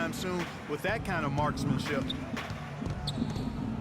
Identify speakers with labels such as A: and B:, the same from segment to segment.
A: anytime soon with that kind of marksmanship.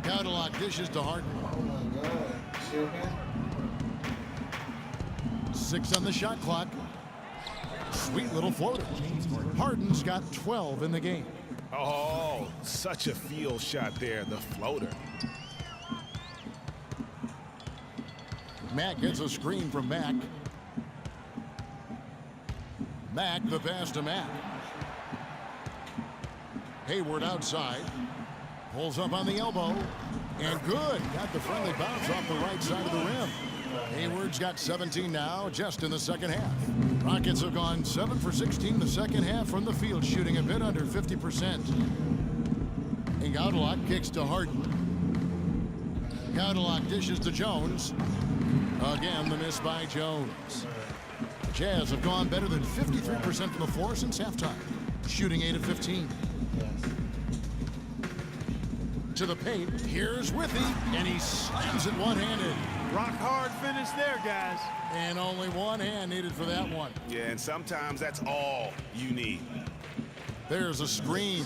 B: Gaudelot dishes to Harden.
C: Oh my God. Sure, man.
B: 6 on the shot clock. Sweet little floater. Harden's got 12 in the game.
D: Oh, such a field shot there, the floater.
B: Mack gets a screen from Mack. Mack, the pass to Mack. Hayward outside. Pulls up on the elbow. And good. Got the friendly bounce off the right side of the rim. Hayward's got 17 now, just in the second half. Rockets have gone 7 for 16 the second half from the field, shooting a bit under 50%. And Gaudelot kicks to Harden. Gaudelot dishes to Jones. Again, the miss by Jones. Jazz have gone better than 53% from the floor since halftime, shooting 8 of 15. To the paint, here's Withy, and he slams it one-handed.
A: Rock hard finish there, guys.
B: And only one hand needed for that one.
D: Yeah, and sometimes that's all you need.
B: There's a screen.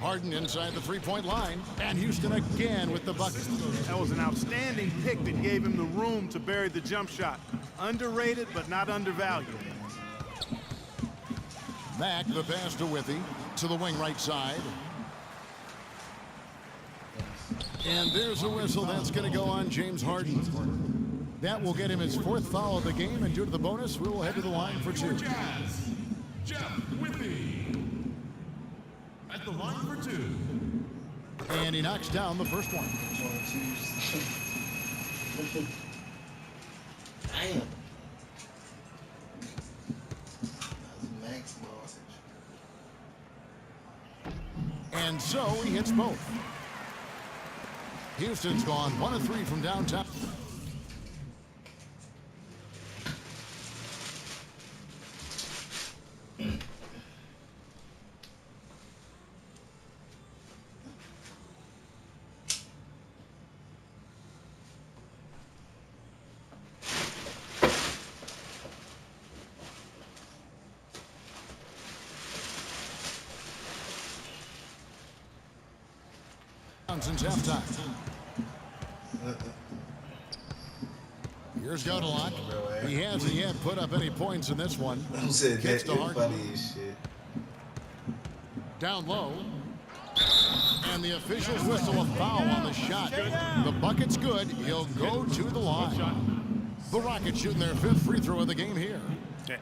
B: Harden inside the three-point line, and Houston again with the bucket.
A: That was an outstanding pick that gave him the room to bury the jump shot. Underrated, but not undervalued.
B: Mack, the pass to Withy, to the wing right side. And there's a whistle that's going to go on James Harden. That will get him his 4th foul of the game, and due to the bonus, we will head to the line for 2.
E: Jeff Withy at the line for 2.
B: And he knocks down the first one.
C: Damn. That's max voltage.
B: And so he hits both. Houston's gone 1 of 3 from downtown. Since halftime. Here's Gaudelot. He hasn't yet put up any points in this one. Kicks to Harden.
C: Funny as shit.
B: Down low. And the officials whistle a foul on the shot. The bucket's good. He'll go to the line. The Rockets shooting their 5th free throw of the game here.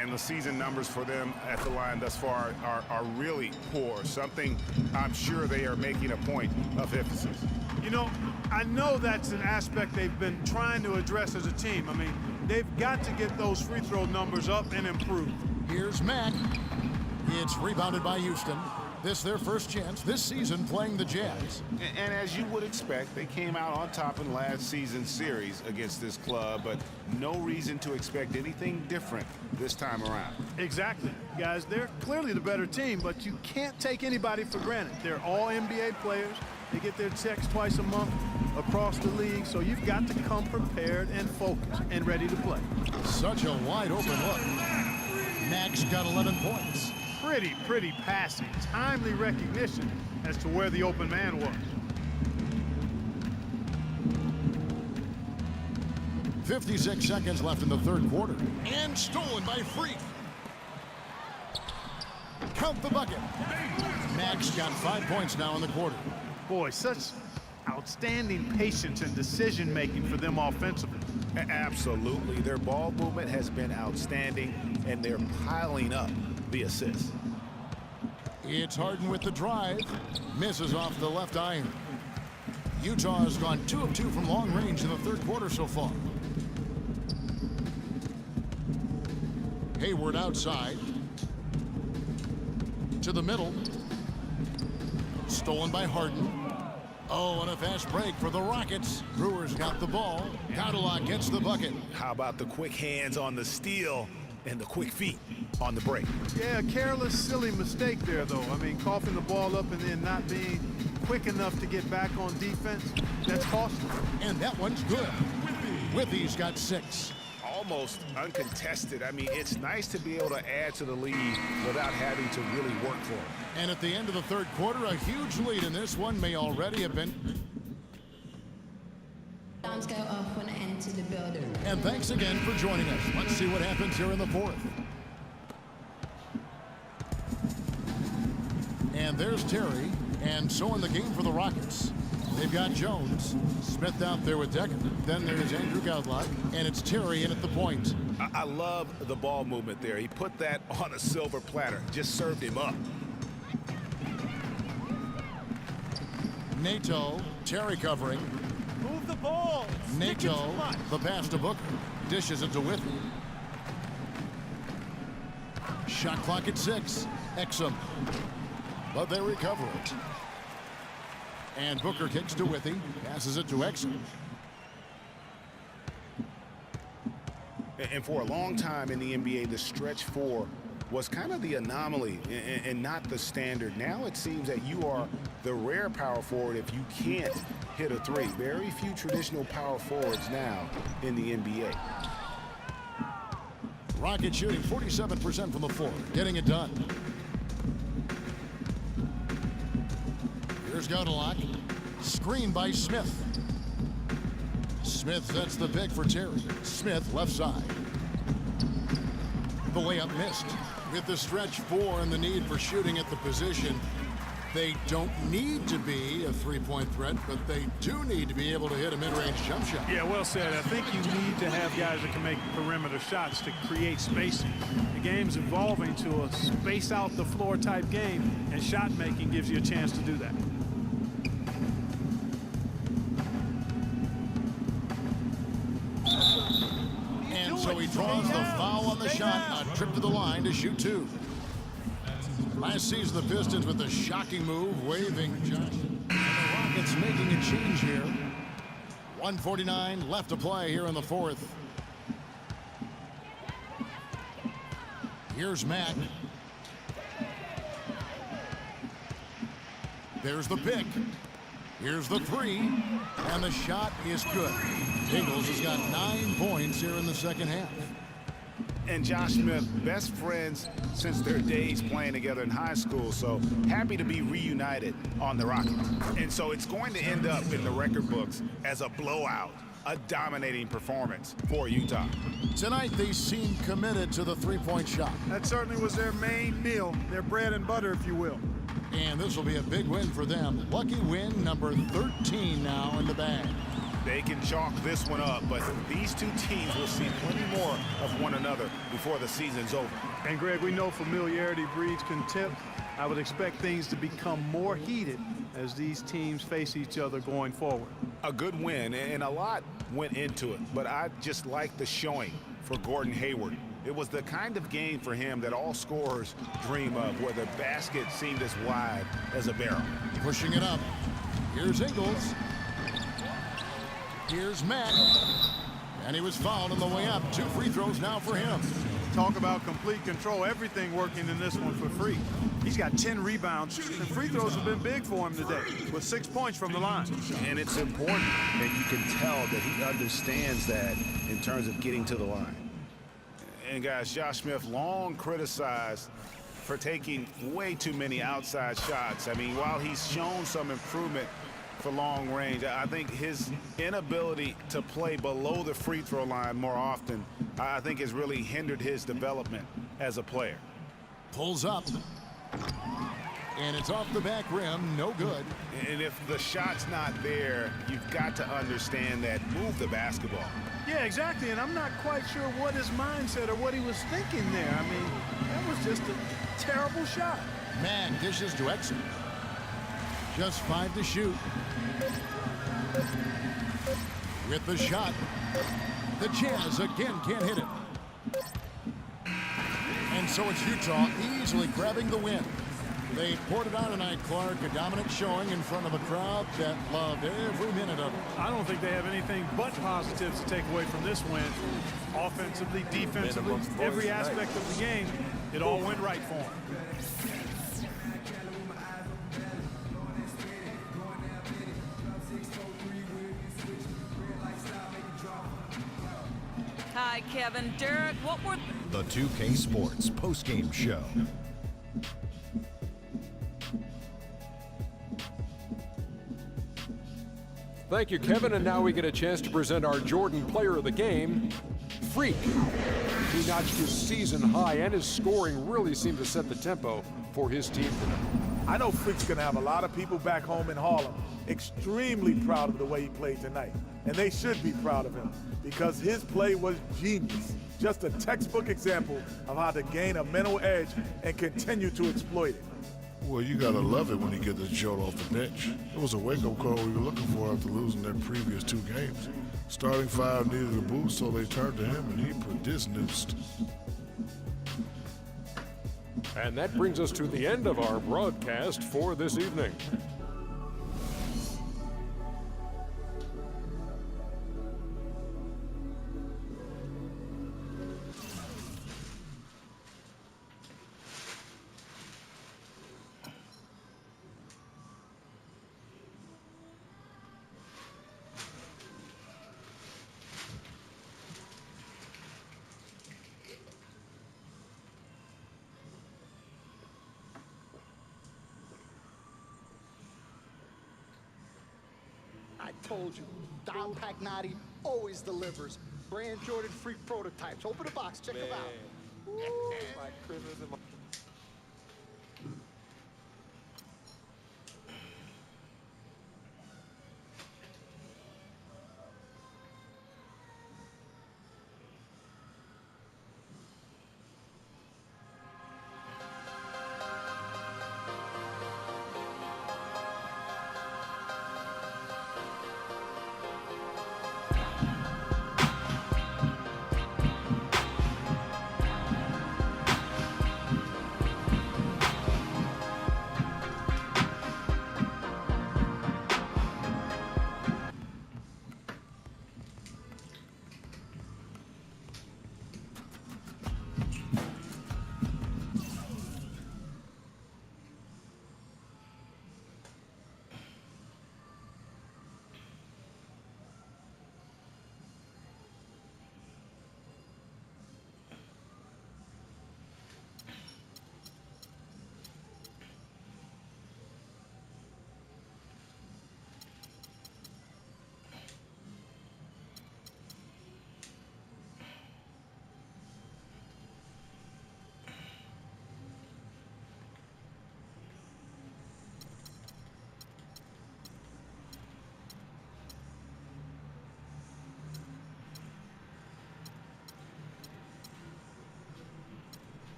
D: And the season numbers for them at the line thus far are really poor. Something I'm sure they are making a point of emphasis.
A: You know, I know that's an aspect they've been trying to address as a team. I mean, they've got to get those free throw numbers up and improve.
B: Here's Mack. It's rebounded by Houston. This their first chance this season playing the Jazz.
D: And as you would expect, they came out on top in last season's series against this club, but no reason to expect anything different this time around.
A: Exactly. Guys, they're clearly the better team, but you can't take anybody for granted. They're all NBA players. They get their checks twice a month across the league, so you've got to come prepared and focused and ready to play.
B: Such a wide open look. Mack's got 11 points.
A: Pretty passing, timely recognition as to where the open man was.
B: 56 seconds left in the third quarter. And stolen by Freak. Count the bucket. Mack's got 5 points now in the quarter.
A: Boy, such outstanding patience and decision-making for them offensively.
D: Absolutely. Their ball movement has been outstanding, and they're piling up the assists.
B: It's Harden with the drive. Misses off the left iron. Utah has gone 2 of 2 from long range in the third quarter so far. Hayward outside. To the middle. Stolen by Harden. Oh, and a fast break for the Rockets. Brewers got the ball. Gaudelot gets the bucket.
D: How about the quick hands on the steal and the quick feet on the break?
A: Yeah, a careless, silly mistake there, though. I mean, coughing the ball up and then not being quick enough to get back on defense, that's costly.
B: And that one's good. Withy's got 6.
D: almost uncontested. I mean, it's nice to be able to add to the lead without having to really work for it.
B: And at the end of the third quarter, a huge lead in this one may already have been.
F: Alarms go off when I enter the building.
B: And thanks again for joining us. Let's see what happens here in the fourth. And there's Terry. And so in the game for the Rockets, they've got Jones, Smith out there with Decker. Then there's Andrew Godlock, and it's Terry in at the point.
D: I love the ball movement there. He put that on a silver platter, just served him up.
B: Nato, Terry covering.
A: Move the ball.
B: Nato, the pass to Booker. Dishes it to Withy. Shot clock at 6. Exum. But they recover it. And Booker kicks to Withy. Passes it to Exum.
D: And for a long time in the NBA, the stretch four was kind of the anomaly and not the standard. Now it seems that you are the rare power forward if you can't hit a three. Very few traditional power forwards now in the NBA.
B: Rocket shooting 47% from the floor. Getting it done. Here's Godlock. Screen by Smith. Smith sets the pick for Terry. Smith left side. The layup missed. With the stretch four and the need for shooting at the position, they don't need to be a three-point threat, but they do need to be able to hit a mid-range jump shot.
A: Yeah, well said. I think you need to have guys that can make perimeter shots to create spacing. The game's evolving to a space out the floor type game, and shot making gives you a chance to do that.
B: And so he draws the foul on the shot. A trip to the line to shoot 2. Last season, the Pistons with a shocking move, waving Josh. And the Rockets making a change here. 1:49 left to play here in the fourth. Here's Mack. There's the pick. Here's the three. And the shot is good. Ingles has got 9 points here in the second half.
D: And Josh Smith, best friends since their days playing together in high school, so happy to be reunited on the Rockets. And so it's going to end up in the record books as a blowout, a dominating performance for Utah.
B: Tonight, they seem committed to the three-point shot.
A: That certainly was their main meal, their bread and butter, if you will.
B: And this will be a big win for them. Lucky win number 13 now in the bag.
D: They can chalk this one up, but these two teams will see plenty more of one another before the season's over.
A: And Greg, we know familiarity breeds contempt. I would expect things to become more heated as these teams face each other going forward.
D: A good win, and a lot went into it, but I just like the showing for Gordon Hayward. It was the kind of game for him that all scorers dream of, where the basket seemed as wide as a barrel.
B: Pushing it up. Here's Ingles. Here's Mack. And he was fouled on the way up. 2 free throws now for him.
A: Talk about complete control. Everything working in this one for free. He's got 10 rebounds, and free throws have been big for him today, with 6 points from the line.
D: And it's important, and you can tell that he understands that in terms of getting to the line. And guys, Josh Smith, long criticized for taking way too many outside shots. I mean, while he's shown some improvement for long range, I think his inability to play below the free throw line more often, I think, has really hindered his development as a player.
B: Pulls up. And it's off the back rim. No good.
D: And if the shot's not there, you've got to understand that. Move the basketball.
A: Yeah, exactly, and I'm not quite sure what his mindset or what he was thinking there. I mean, that was just a terrible shot.
B: Man dishes to Exum. Just 5 to shoot. With the shot, the Jazz again can't hit it. And so it's Utah easily grabbing the win. They poured it out tonight, Clark. A dominant showing in front of a crowd that loved every minute of it.
A: I don't think they have anything but positives to take away from this win. Offensively, defensively, every aspect of the game, it all went right for them.
G: Hi, right, Kevin. Derek, what were...
H: The 2K Sports postgame show.
I: Thank you, Kevin. And now we get a chance to present our Jordan Player of the Game, Freak. He notched his season high, and his scoring really seemed to set the tempo for his team tonight.
J: I know Freak's going to have a lot of people back home in Harlem extremely proud of the way he played tonight. And they should be proud of him because his play was genius. Just a textbook example of how to gain a mental edge and continue to exploit it.
K: Well, you gotta love it when he gets the jolt off the bench. It was a wake-up call we were looking for after losing their previous 2 games. Starting 5 needed a boost, so they turned to him, and he produced.
I: And that brings us to the end of our broadcast for this evening.
L: I told you, Dom Pagnotti always delivers. Brand Jordan Freak prototypes. Open the box, check them out. Ooh. My Christmas and my...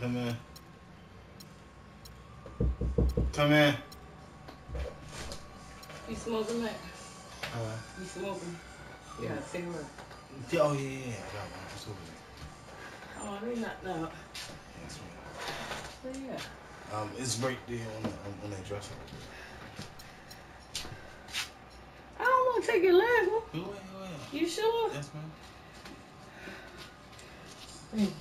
C: Come in. Come in.
M: You smoking, Mac? You smoking? You got a cigarette?
C: Oh, yeah. I got one. Just over there.
M: Oh, they not now.
C: Yes,
M: Where you at?
C: It's right there on that dresser.
M: I don't want to take your leg.
C: Go ahead.
M: You sure?
C: Yes, ma'am.
M: Thank you.